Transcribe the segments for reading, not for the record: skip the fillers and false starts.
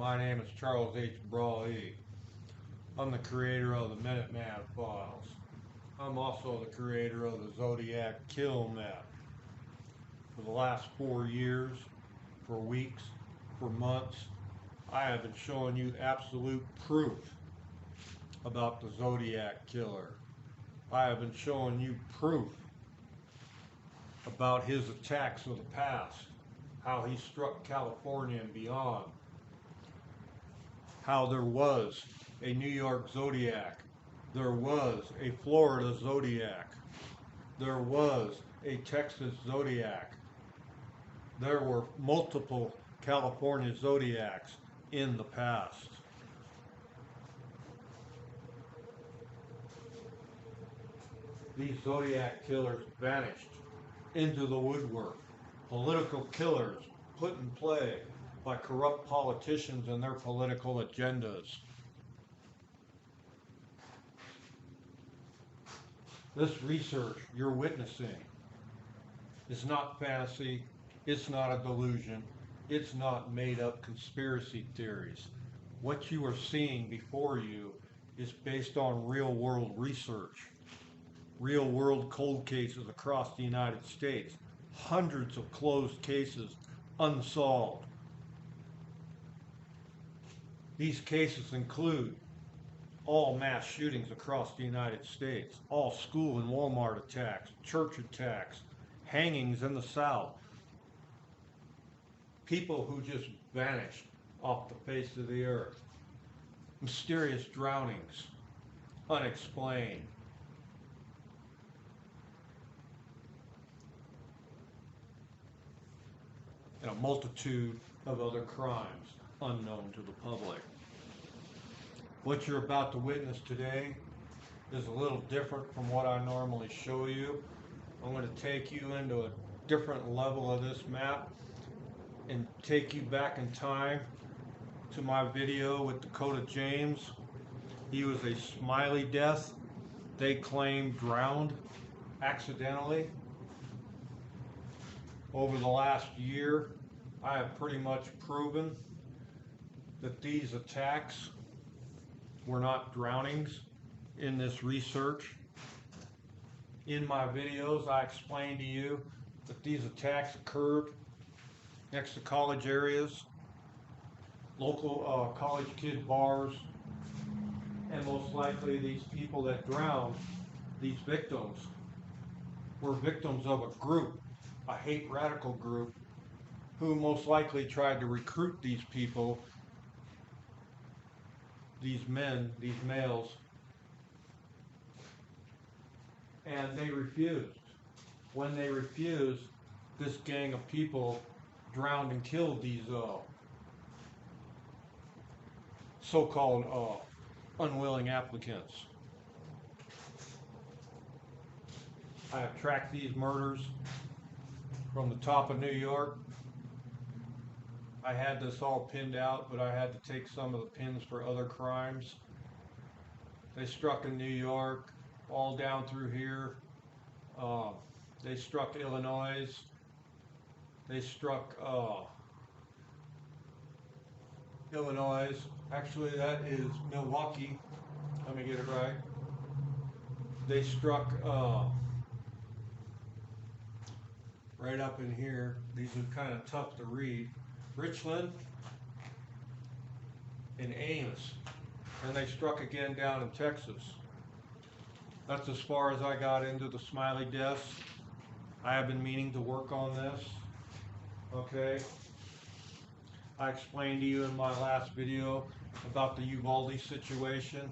My name is Charles H. Brawley. I'm the creator of the MINUTEMAN files. I'm also the creator of the Zodiac kill map. For the last 4 years, for weeks, for months, I have been showing you absolute proof about the Zodiac killer. I have been showing you proof about his attacks of the past, how he struck California and beyond, how there was a New York Zodiac, there was a Florida Zodiac, there was a Texas Zodiac, there were multiple California Zodiacs in the past. These Zodiac killers vanished into the woodwork. Political killers put in play by corrupt politicians and their political agendas. This research you're witnessing is not fantasy, it's not a delusion, it's not made up conspiracy theories. What you are seeing before you is based on real world research, real world cold cases across the United States, hundreds of closed cases unsolved. These cases include all mass shootings across the United States, all school and Walmart attacks, church attacks, hangings in the South, people who just vanished off the face of the earth, mysterious drownings, unexplained. And a multitude of other crimes unknown to the public. What you're about to witness today is a little different from what I normally show you. I'm going to take you into a different level of this map and take you back in time to my video with Dakota James. He was a smiley death. They claim drowned accidentally. Over the last year, I have pretty much proven that these attacks were not drownings in this research. In my videos, I explained to you that these attacks occurred next to college areas, local college kid bars, and most likely these people that drowned, these victims, were victims of a group, a hate radical group, who most likely tried to recruit these people, these men, these males, and they refused. When they refused, this gang of people drowned and killed these so-called unwilling applicants. I have tracked these murders from the top of New York. I had this all pinned out, but I had to take some of the pins for other crimes. They struck in New York, all down through here. They struck Illinois. They struck Illinois. Actually, that is Milwaukee. Let me get it right. They struck right up in here. These are kind of tough to read. Richland and Ames. And they struck again down in Texas. That's as far as I got into the smiley deaths. I have been meaning to work on this. Okay. I explained to you in my last video about the Uvalde situation.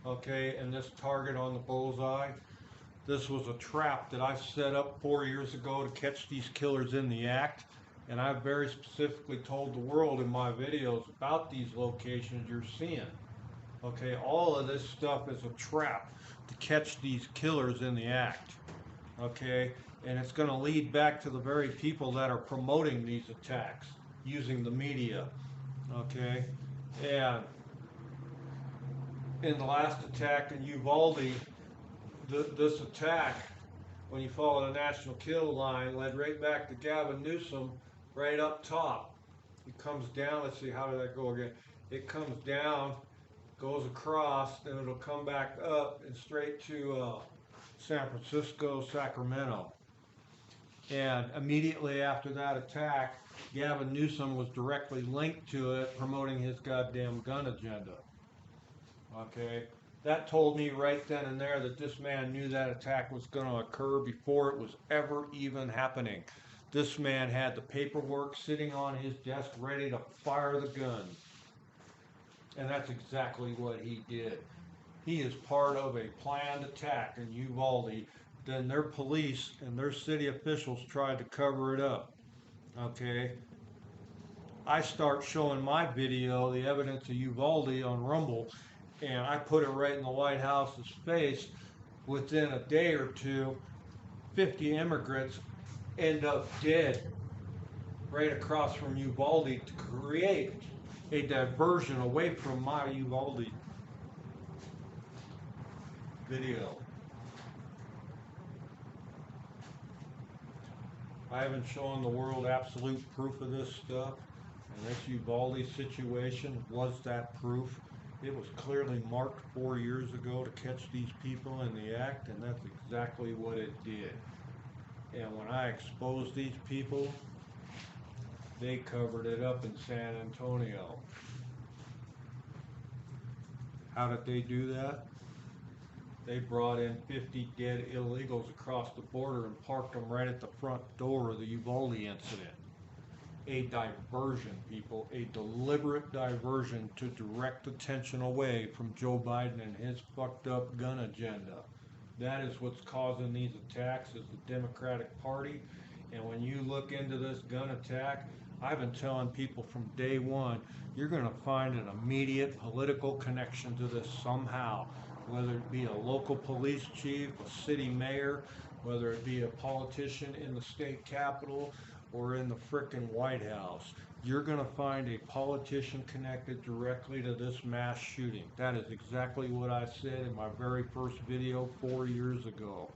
Okay, and this target on the bullseye. This was a trap that I set up 4 years ago to catch these killers in the act. And I've very specifically told the world in my videos about these locations you're seeing. Okay, all of this stuff is a trap to catch these killers in the act. Okay, and it's going to lead back to the very people that are promoting these attacks using the media. Okay, and in the last attack in Uvalde, this attack, when you follow the national kill line, led right back to Gavin Newsom right up top. It comes down, let's see, how did that go again? It comes down, goes across, then it'll come back up and straight to San Francisco, Sacramento. And immediately after that attack, Gavin Newsom was directly linked to it, promoting his goddamn gun agenda. Okay? That told me right then and there that this man knew that attack was going to occur before it was ever even happening. This man had the paperwork sitting on his desk ready to fire the gun. And that's exactly what he did. He is part of a planned attack in Uvalde. Then their police and their city officials tried to cover it up. Okay? I start showing my video, the evidence of Uvalde on Rumble, and I put it right in the White House's face. Within a day or two, 50 immigrants end up dead right across from Uvalde to create a diversion away from my Uvalde video. I haven't shown the world absolute proof of this stuff, and this Uvalde situation was that proof. It was clearly marked 4 years ago to catch these people in the act, and that's exactly what it did. And when I exposed these people, they covered it up in San Antonio. How did they do that? They brought in 50 dead illegals across the border and parked them right at the front door of the Uvalde incident. A diversion, people, a deliberate diversion to direct attention away from Joe Biden and his fucked up gun agenda. That is what's causing these attacks, is the Democratic Party. And when you look into this gun attack, I've been telling people from day one, you're going to find an immediate political connection to this somehow, whether it be a local police chief, a city mayor, whether it be a politician in the state capitol or in the frickin' White House. You're going to find a politician connected directly to this mass shooting. That is exactly what I said in my very first video 4 years ago.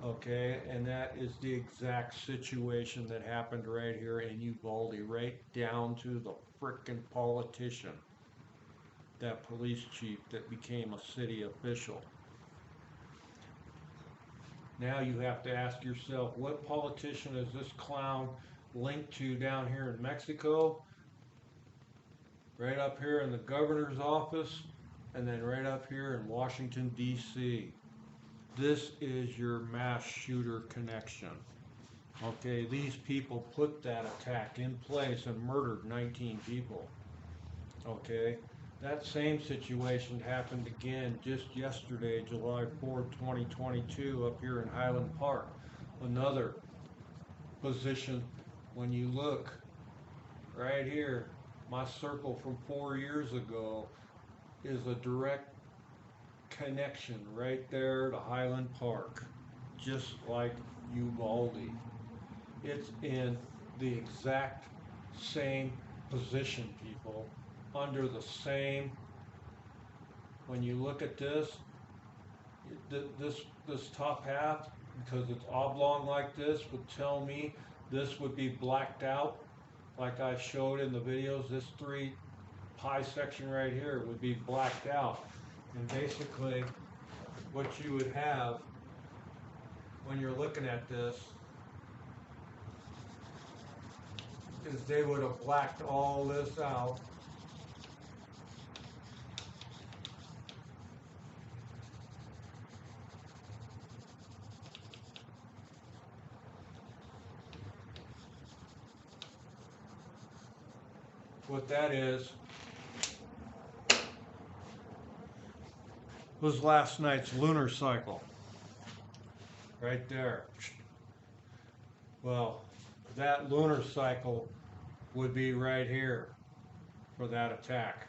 Okay, and that is the exact situation that happened right here in Uvalde, right down to the frickin' politician, that police chief that became a city official. Now you have to ask yourself, what politician is this clown linked to down here in Mexico, right up here in the governor's office, and then right up here in Washington, D.C. This is your mass shooter connection. Okay, these people put that attack in place and murdered 19 people. Okay, that same situation happened again just yesterday, July 4th, 2022, up here in Highland Park. Another position, when you look right here, my circle from 4 years ago is a direct connection right there to Highland Park, just like Uvalde. It's in the exact same position, people, under the same. When you look at this top half, because it's oblong like this, would tell me this would be blacked out, like I showed in the videos. This 3 pie section right here would be blacked out. And basically, what you would have when you're looking at this is they would have blacked all this out. What that is was last night's lunar cycle, right there. Well, that lunar cycle would be right here for that attack.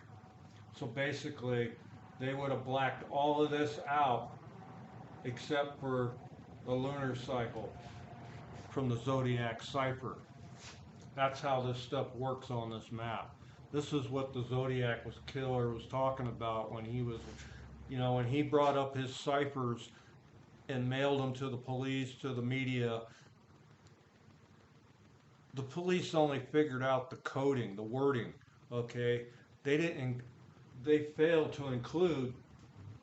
So basically, they would have blacked all of this out except for the lunar cycle from the zodiac cipher. That's how this stuff works on this map. This is what the Zodiac killer was talking about when he was, when he brought up his ciphers and mailed them to the police, to the media. the police only figured out the coding, the wording, okay? They didn't, they failed to include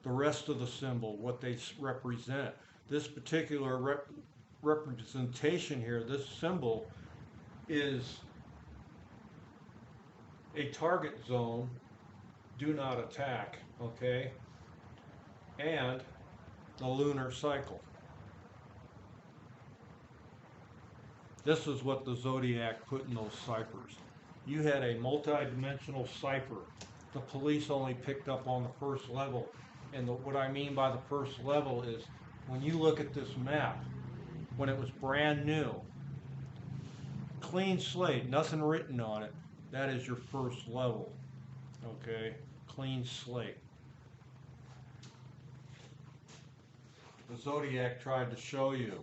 the rest of the symbol, what they represent. This particular representation here, this symbol, is a target zone, do not attack, okay? And the lunar cycle. This is what the zodiac put in those ciphers. You had a multi-dimensional cipher. The police only picked up on the first level. And what I mean by the first level is when you look at this map, when it was brand new, clean slate, nothing written on it, that is your first level. Okay? Clean slate. The zodiac tried to show you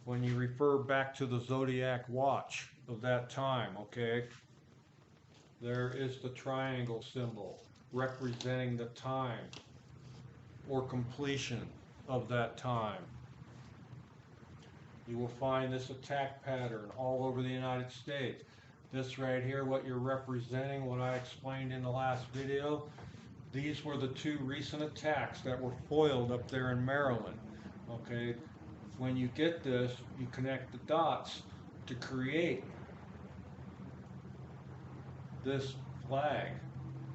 when you refer back to the zodiac watch of that time, okay? There is the triangle symbol representing the time or completion of that time. You will find this attack pattern all over the United States. This right here, what you're representing, what I explained in the last video, these were the two recent attacks that were foiled up there in Maryland. Okay, when you get this, you connect the dots to create this flag.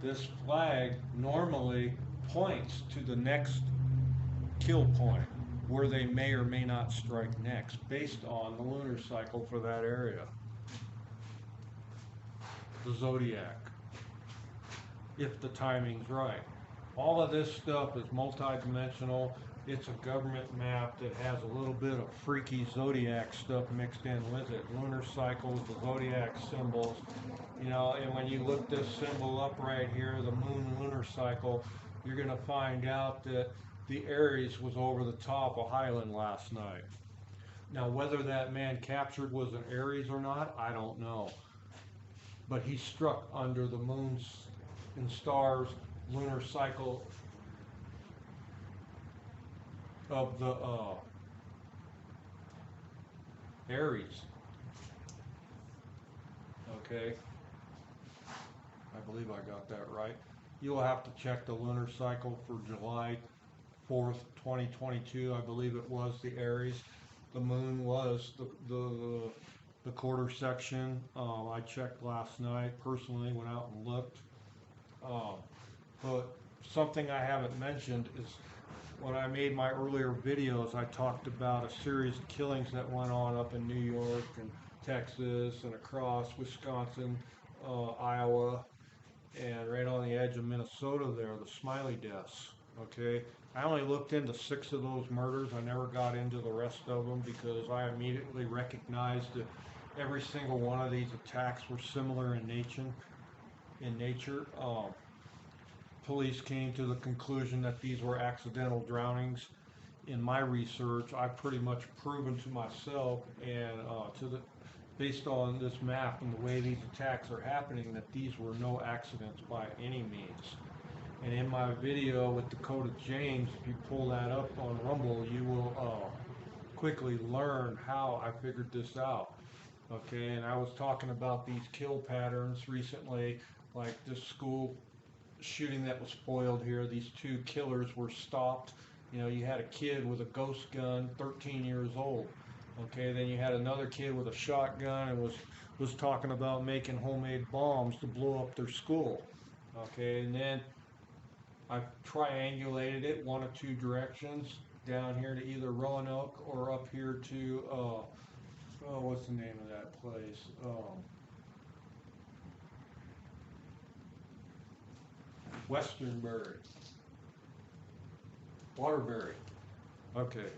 This flag normally points to the next kill point, where they may or may not strike next, based on the lunar cycle for that area. The zodiac, if the timing's right. All of this stuff is multi-dimensional. It's a government map that has a little bit of freaky zodiac stuff mixed in with it. Lunar cycles, the zodiac symbols, you know, and when you look this symbol up right here, the moon lunar cycle, you're going to find out that the Aries was over the top of Highland last night. Now, whether that man captured was an Aries or not, I don't know. But he struck under the moon's and stars lunar cycle of the Aries. Okay, I believe I got that right. You'll have to check the lunar cycle for July 4th, 2022. I believe it was the Aries. The moon was the quarter section. I checked last night. Personally, went out and looked. But something I haven't mentioned is when I made my earlier videos, I talked about a series of killings that went on up in New York and Texas and across Wisconsin, Iowa, and right on the edge of Minnesota there, the Smiley deaths. Okay, I only looked into 6 of those murders. I never got into the rest of them because I immediately recognized that every single one of these attacks were similar in nature. Police came to the conclusion that these were accidental drownings. In my research, I've pretty much proven to myself and based on this map and the way these attacks are happening, that these were no accidents by any means. And in my video with Dakota James, if you pull that up on Rumble, you will quickly learn how I figured this out. Okay, and I was talking about these kill patterns recently, like this school shooting that was foiled here. These 2 killers were stopped. You know, you had a kid with a ghost gun, 13 years old. Okay, then you had another kid with a shotgun and was talking about making homemade bombs to blow up their school. Okay, and then I triangulated it 1 of 2 directions, down here to either Roanoke or up here to what's the name of that place? Westernbury, Waterbury. Okay.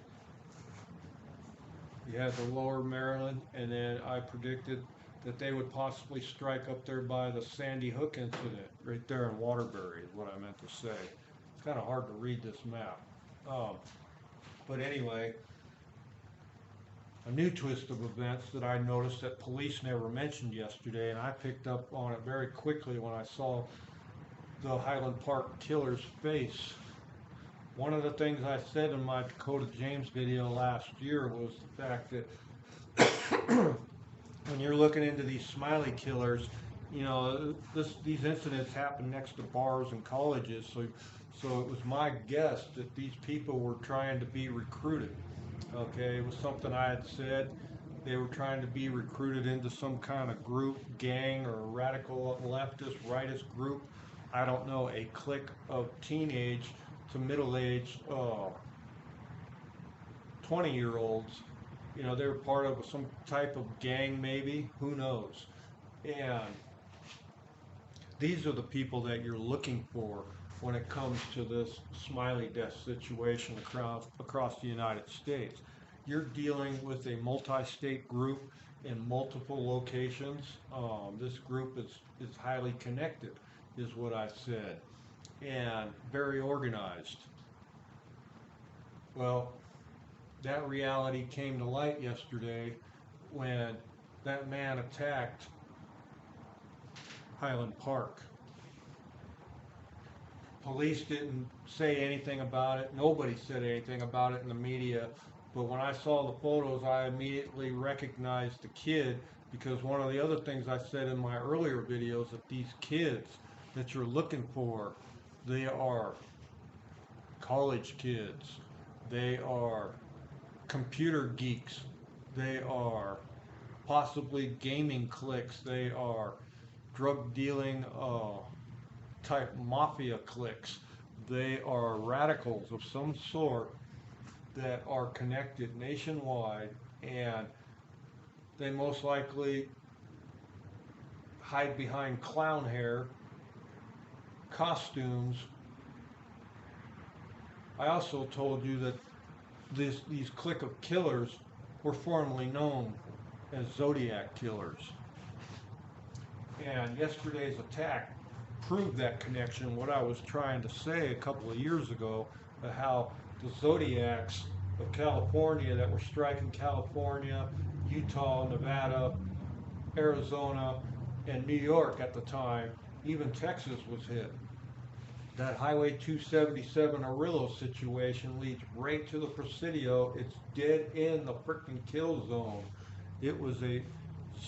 You had the lower Maryland, and then I predicted that they would possibly strike up there by the Sandy Hook incident, right there in Waterbury, is what I meant to say. It's kind of hard to read this map. But anyway, a new twist of events that I noticed that police never mentioned yesterday, and I picked up on it very quickly when I saw the Highland Park killer's face. One of the things I said in my Dakota James video last year was the fact that when you're looking into these smiley killers, you know, these incidents happen next to bars and colleges, so it was my guess that these people were trying to be recruited. Okay, it was something I had said. They were trying to be recruited into some kind of group, gang, or radical leftist, rightist group. I don't know, a clique of teenage to middle-aged 20-year-olds. You know, they were part of some type of gang, maybe. Who knows? And these are the people that you're looking for when it comes to this smiley death situation across the United States. You're dealing with a multi-state group in multiple locations. This group is highly connected, is what I said, and very organized. Well, that reality came to light yesterday when that man attacked Highland Park. Police didn't say anything about it. Nobody said anything about it in the media. But when I saw the photos, I immediately recognized the kid, because one of the other things I said in my earlier videos, that these kids that you're looking for, they are college kids. They are computer geeks. They are possibly gaming cliques. They are drug dealing type mafia cliques. They are radicals of some sort that are connected nationwide, and they most likely hide behind clown hair, costumes. I also told you that these clique of killers were formerly known as Zodiac killers. And yesterday's attack proved that connection, what I was trying to say a couple of years ago, how the Zodiacs of California that were striking California, Utah, Nevada, Arizona, and New York at the time, even Texas was hit. That Highway 277 Arillo situation leads right to the Presidio. It's dead in the freaking kill zone. It was a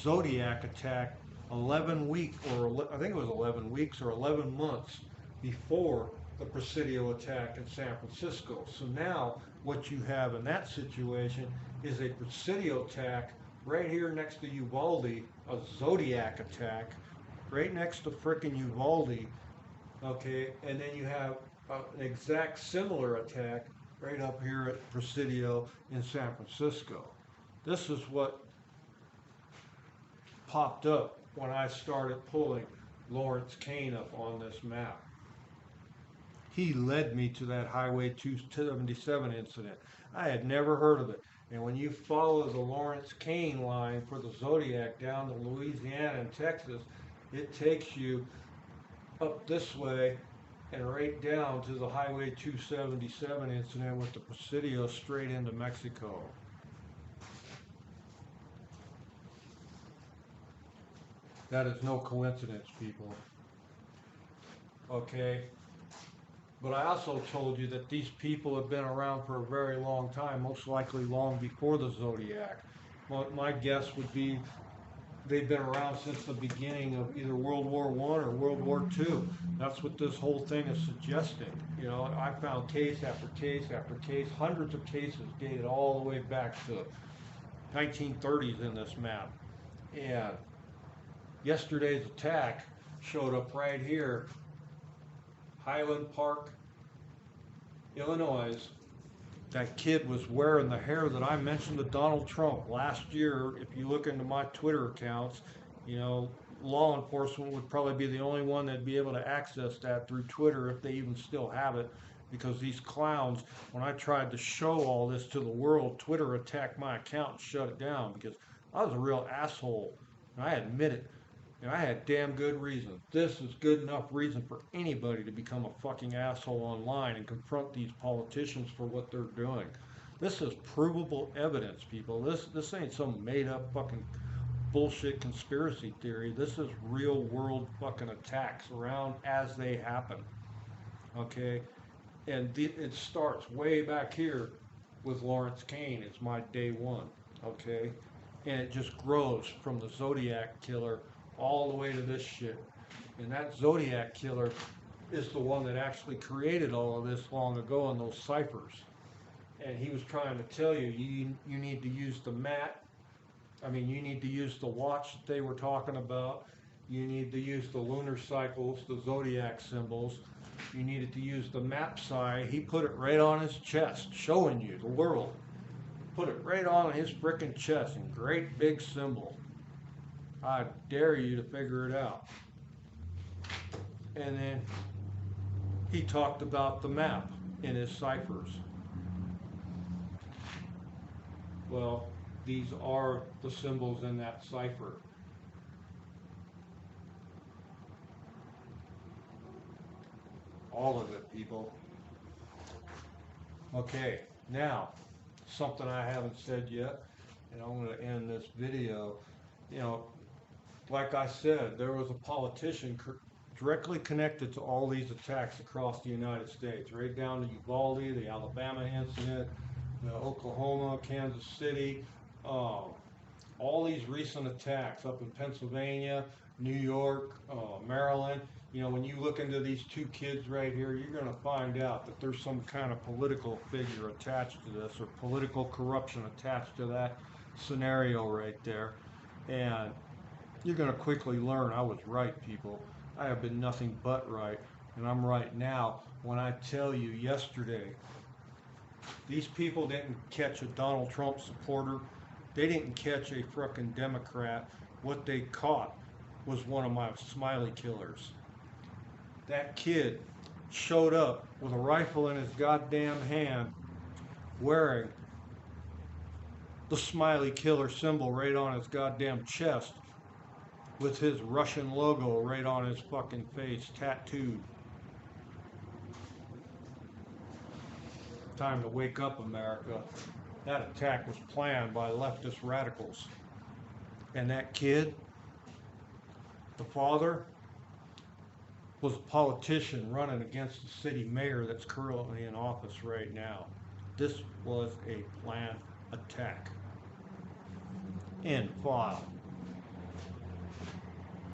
Zodiac attack 11 weeks, or I think it was 11 weeks or 11 months before the Presidio attack in San Francisco. So now what you have in that situation is a Presidio attack right here next to Uvalde, a Zodiac attack right next to frickin' Uvalde, okay, and then you have an exact similar attack right up here at Presidio in San Francisco. This is what popped up when I started pulling Lawrence Kane up on this map. He led me to that Highway 277 incident. I had never heard of it. And when you follow the Lawrence Kane line for the Zodiac down to Louisiana and Texas, it takes you up this way and right down to the Highway 277 incident with the Presidio straight into Mexico. That is no coincidence, people. Okay? But I also told you that these people have been around for a very long time, most likely long before the Zodiac. My guess would be they've been around since the beginning of either World War I or World War II. That's what this whole thing is suggesting. You know, I found case after case after case, hundreds of cases dated all the way back to 1930s in this map. And yesterday's attack showed up right here, Highland Park, Illinois. That kid was wearing the hair that I mentioned to Donald Trump last year. If you look into my Twitter accounts, you know, law enforcement would probably be the only one that'd be able to access that through Twitter, if they even still have it, because these clowns, when I tried to show all this to the world, Twitter attacked my account and shut it down, because I was a real asshole, and I admit it. And I had damn good reason. This is good enough reason for anybody to become a fucking asshole online and confront these politicians for what they're doing. This is provable evidence, people. This ain't some made up fucking bullshit conspiracy theory. This is real world fucking attacks around as they happen. Okay? And it starts way back here with Lawrence Kane. It's my day one. Okay? and it just grows from the Zodiac killer all the way to this shit. And that Zodiac killer is the one that actually created all of this long ago in those ciphers. And he was trying to tell you, you need to use the you need to use the watch that they were talking about. You need to use the lunar cycles, the zodiac symbols. You needed to use the map sign. He put it right on his chest, showing you the world. Put it right on his frickin' chest in great big symbol. I dare you to figure it out. And then he talked about the map in his ciphers. Well, these are the symbols in that cipher. All of it, people. Okay, now, something I haven't said yet, and I'm going to end this video. You know, like I said, there was a politician directly connected to all these attacks across the United States, right down to Uvalde, the Alabama incident, the Oklahoma, Kansas City, all these recent attacks up in Pennsylvania, New York, Maryland. You know, when you look into these two kids right here, you're going to find out that there's some kind of political figure attached to this, or political corruption attached to that scenario right there. And you're going to quickly learn I was right, people. I have been nothing but right, and I'm right now when I tell you yesterday, these people didn't catch a Donald Trump supporter. They didn't catch a frickin' Democrat. What they caught was one of my smiley killers. That kid showed up with a rifle in his goddamn hand, wearing the smiley killer symbol right on his goddamn chest, with his Russian logo right on his fucking face, tattooed. Time to wake up, America. That attack was planned by leftist radicals. And that kid, the father, was a politician running against the city mayor that's currently in office right now. This was a planned attack. End file.